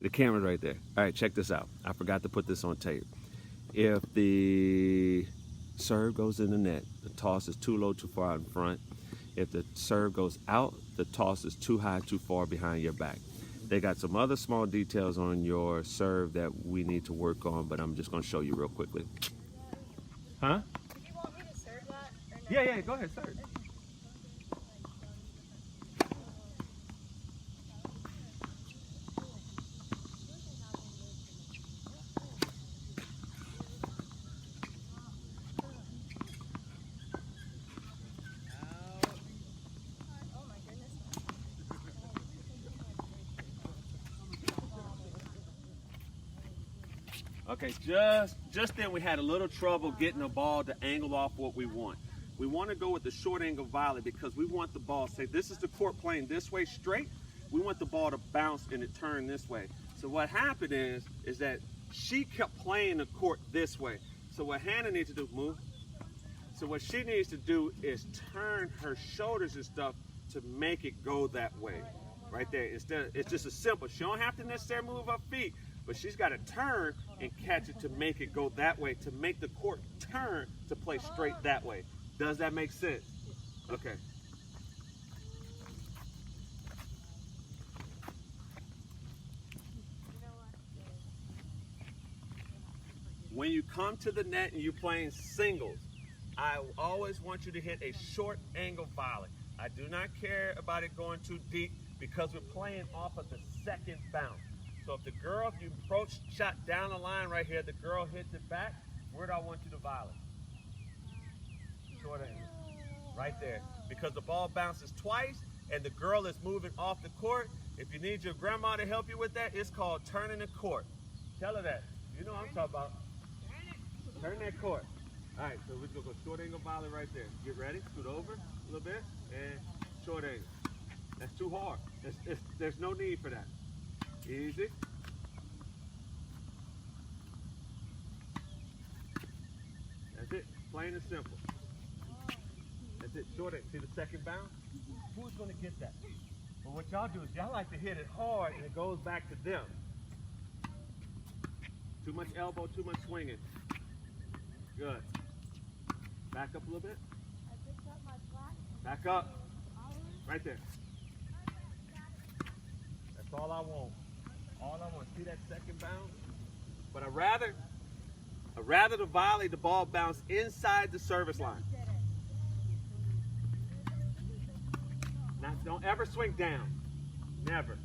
The camera's right there. All right, check this out. I forgot to put this on tape. If the serve goes in the net, the toss is too low, too far out in front. If the serve goes out, the toss is too high, too far behind your back. They got some other small details on your serve that we need to work on, but I'm just going to show you real quickly. Huh? Do you want me to serve that or no? Yeah, go ahead, serve. Oh my goodness. Okay, just then we had a little trouble getting the ball to angle off what we want. We want to go with the short angle volley because we want the ball, say this is the court playing this way straight, we want the ball to bounce and it turn this way. So what happened is that she kept playing the court this way. So what Hannah needs to do, move. So what she needs to do is turn her shoulders and stuff to make it go that way. Right there. Instead, it's just as simple. She don't have to necessarily move her feet, but she's got to turn and catch it to make it go that way, to make the court turn to play straight that way. Does that make sense? Okay. When you come to the net and you're playing singles, I always want you to hit a short angle volley. I do not care about it going too deep because we're playing off of the second bounce. So if the girl, if you approach shot down the line right here, the girl hits it back, where do I want you to volley? Short angle. Right there. Because the ball bounces twice and the girl is moving off the court. If you need your grandma to help you with that, it's called turning the court. Tell her that. You know what I'm talking about. Turn that court. All right, so we're going to go short angle volley right there. Get ready. Scoot over a little bit and short angle. That's too hard. There's no need for that. Easy. That's it. Plain and simple. That's it. Short angle. See the second bounce? Who's going to get that? Well, what y'all do is y'all like to hit it hard and it goes back to them. Too much elbow, too much swinging. Good. Back up a little bit. Back up. Right there. That's all I want. All I want. See that second bounce? But I rather the volley, the ball bounce inside the service line. Now, don't ever swing down. Never.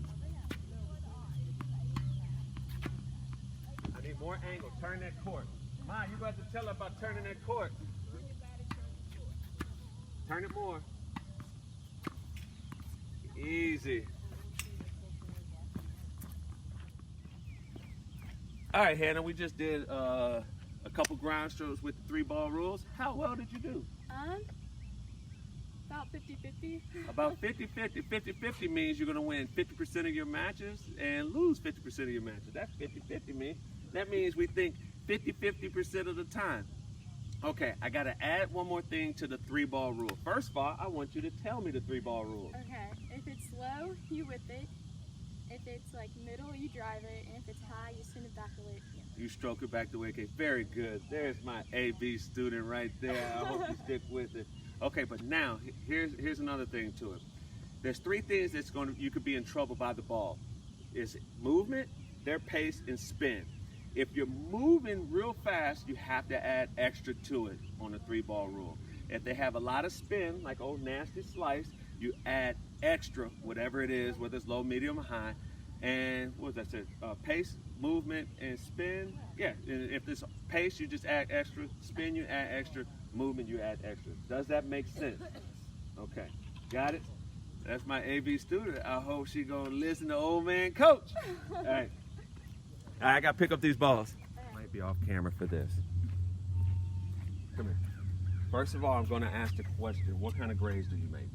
I need more angle. Turn that court. Ma, you got to tell her about turning that court. Turn it more. Easy. All right, Hannah, we just did a couple ground strokes with the 3-ball rules. How well did you do? About 50-50. About 50-50. 50-50 means you're going to win 50% of your matches and lose 50% of your matches. That's 50-50 means. That means we think 50% of the time. Okay, I got to add one more thing to the 3-ball rule. First of all, I want you to tell me the 3-ball rule. Okay, if it's low, you whip it. If it's like middle, you drive it. And if it's high, you send it back away at the end. You stroke it back the way it came. Very good. There's my AB student right there. I hope you stick with it. Okay, but now, here's another thing to it. There's 3 things you could be in trouble by the ball. It's movement, their pace, and spin. If you're moving real fast, you have to add extra to it on the 3-ball rule. If they have a lot of spin, like old nasty slice, you add extra, whatever it is, whether it's low, medium, or high. And what was that? Pace, movement, and spin. Yeah, and if it's pace, you just add extra. Spin, you add extra. Movement, you add extra. Does that make sense? Okay, got it? That's my AV student. I hope she gonna listen to old man coach. All right. I got to pick up these balls. Might be off camera for this. Come here. First of all, I'm going to ask the question, what kind of grades do you make?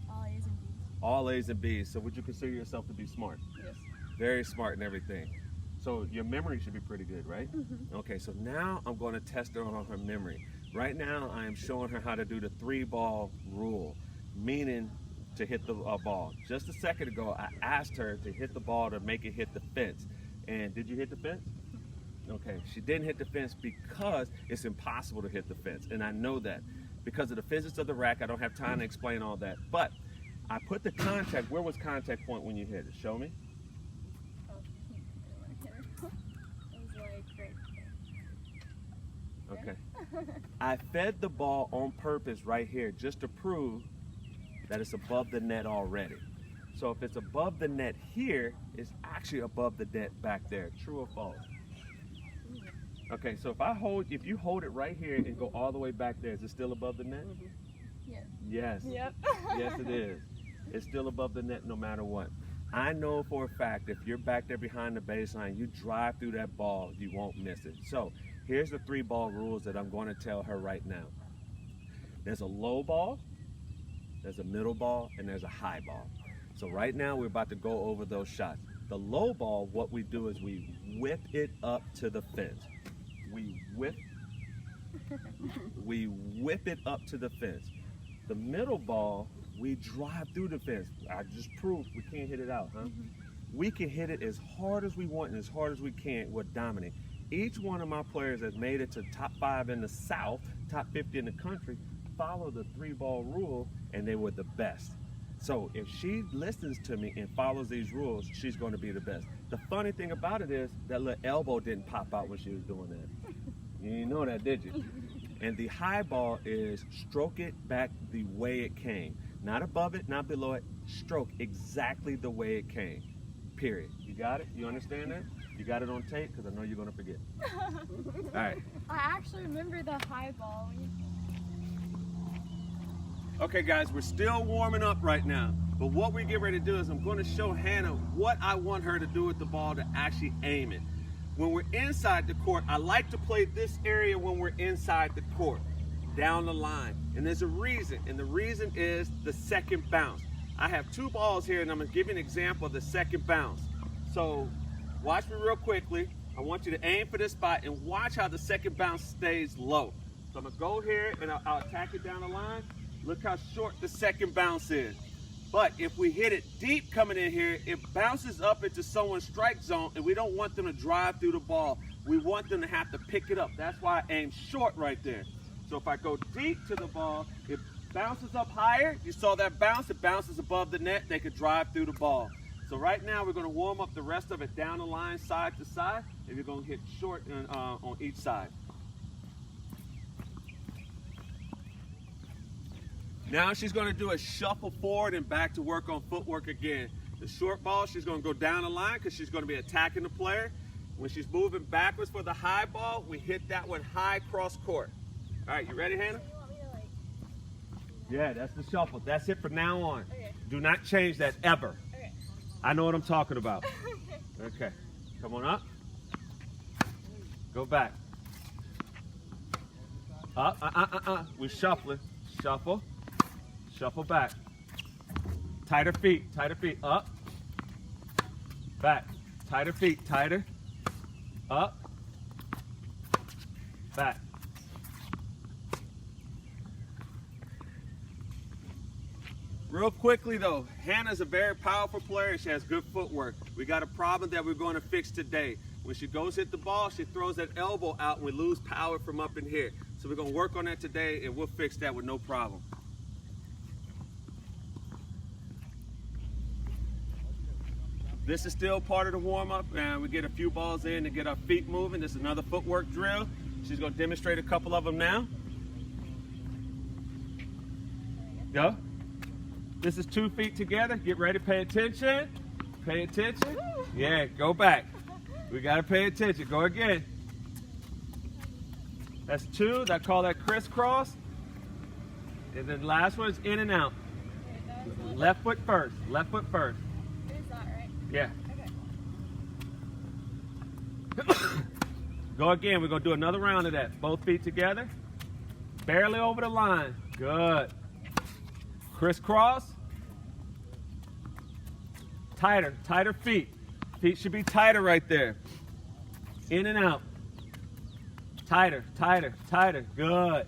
All A's and B's. All A's and B's. So would you consider yourself to be smart? Yes. Very smart and everything. So your memory should be pretty good, right? Mm-hmm. Okay, so now I'm going to test her on her memory. Right now, I am showing her how to do the 3-ball rule, meaning to hit the ball. Just a second ago, I asked her to hit the ball to make it hit the fence. And did you hit the fence? Okay, she didn't hit the fence because it's impossible to hit the fence. And I know that. Because of the physics of the rack, I don't have time to explain all that. But I put the contact, where was contact point when you hit it? Show me. Oh, I didn't want to hit her. It was like right there. Okay. I fed the ball on purpose right here just to prove that it's above the net already. So if it's above the net here, it's actually above the net back there. True or false? Okay, so if you hold it right here and go all the way back there, is it still above the net? Yeah. Yes. Yep. Yes, it is. It's still above the net no matter what. I know for a fact if you're back there behind the baseline, you drive through that ball, you won't miss it. So here's the 3-ball rules that I'm going to tell her right now. There's a low ball, there's a middle ball, and there's a high ball. So right now we're about to go over those shots. The low ball, what we do is we whip it up to the fence. We whip it up to the fence. The middle ball, we drive through the fence. I just proved we can't hit it out, huh? We can hit it as hard as we want and as hard as we can. We're dominant. Each one of my players has made it to top 5 in the South, top 50 in the country, follow the 3-ball rule, and they were the best. So if she listens to me and follows these rules, she's going to be the best. The funny thing about it is that little elbow didn't pop out when she was doing that. You didn't know that, did you? And the high ball is stroke it back the way it came. Not above it, not below it. Stroke exactly the way it came. Period. You got it? You understand that? You got it on tape? Because I know you're going to forget. All right. I actually remember the high ball. Okay, guys, we're still warming up right now. But what we get ready to do is I'm going to show Hannah what I want her to do with the ball to actually aim it. When we're inside the court, I like to play this area when we're inside the court, down the line. And there's a reason, and the reason is the second bounce. I have 2 balls here, and I'm going to give you an example of the second bounce. So watch me real quickly. I want you to aim for this spot and watch how the second bounce stays low. So I'm going to go here, and I'll attack it down the line. Look how short the second bounce is. But if we hit it deep coming in here, it bounces up into someone's strike zone, and we don't want them to drive through the ball. We want them to have to pick it up. That's why I aim short right there. So if I go deep to the ball, it bounces up higher. You saw that bounce. It bounces above the net. They could drive through the ball. So right now we're going to warm up the rest of it down the line, side to side, and you're going to hit short on each side. Now she's going to do a shuffle forward and back to work on footwork again. The short ball, she's going to go down the line because she's going to be attacking the player. When she's moving backwards for the high ball, we hit that one high cross court. All right, you ready, Hannah? So you want me to like... Yeah, that's the shuffle. That's it from now on. Okay. Do not change that ever. Okay. I know what I'm talking about. Okay, come on up. Go back. Up, We're shuffling. Shuffle. Shuffle back. Tighter feet, up. Back. Tighter feet, tighter. Up. Back. Real quickly though, Hannah's a very powerful player and she has good footwork. We got a problem that we're going to fix today. When she goes hit the ball, she throws that elbow out and we lose power from up in here. So we're going to work on that today and we'll fix that with no problem. This is still part of the warm-up, and we get a few balls in to get our feet moving. This is another footwork drill. She's going to demonstrate a couple of them now. Go. This is 2 feet together. Get ready, pay attention. Pay attention. Yeah, go back. We got to pay attention. Go again. That's 2. I call that crisscross. And then the last one is in and out. Left foot first. Left foot first. Yeah. Okay. Go again. We're going to do another round of that. Both feet together. Barely over the line. Good. Crisscross. Tighter. Tighter feet. Feet should be tighter right there. In and out. Tighter. Tighter. Tighter. Good.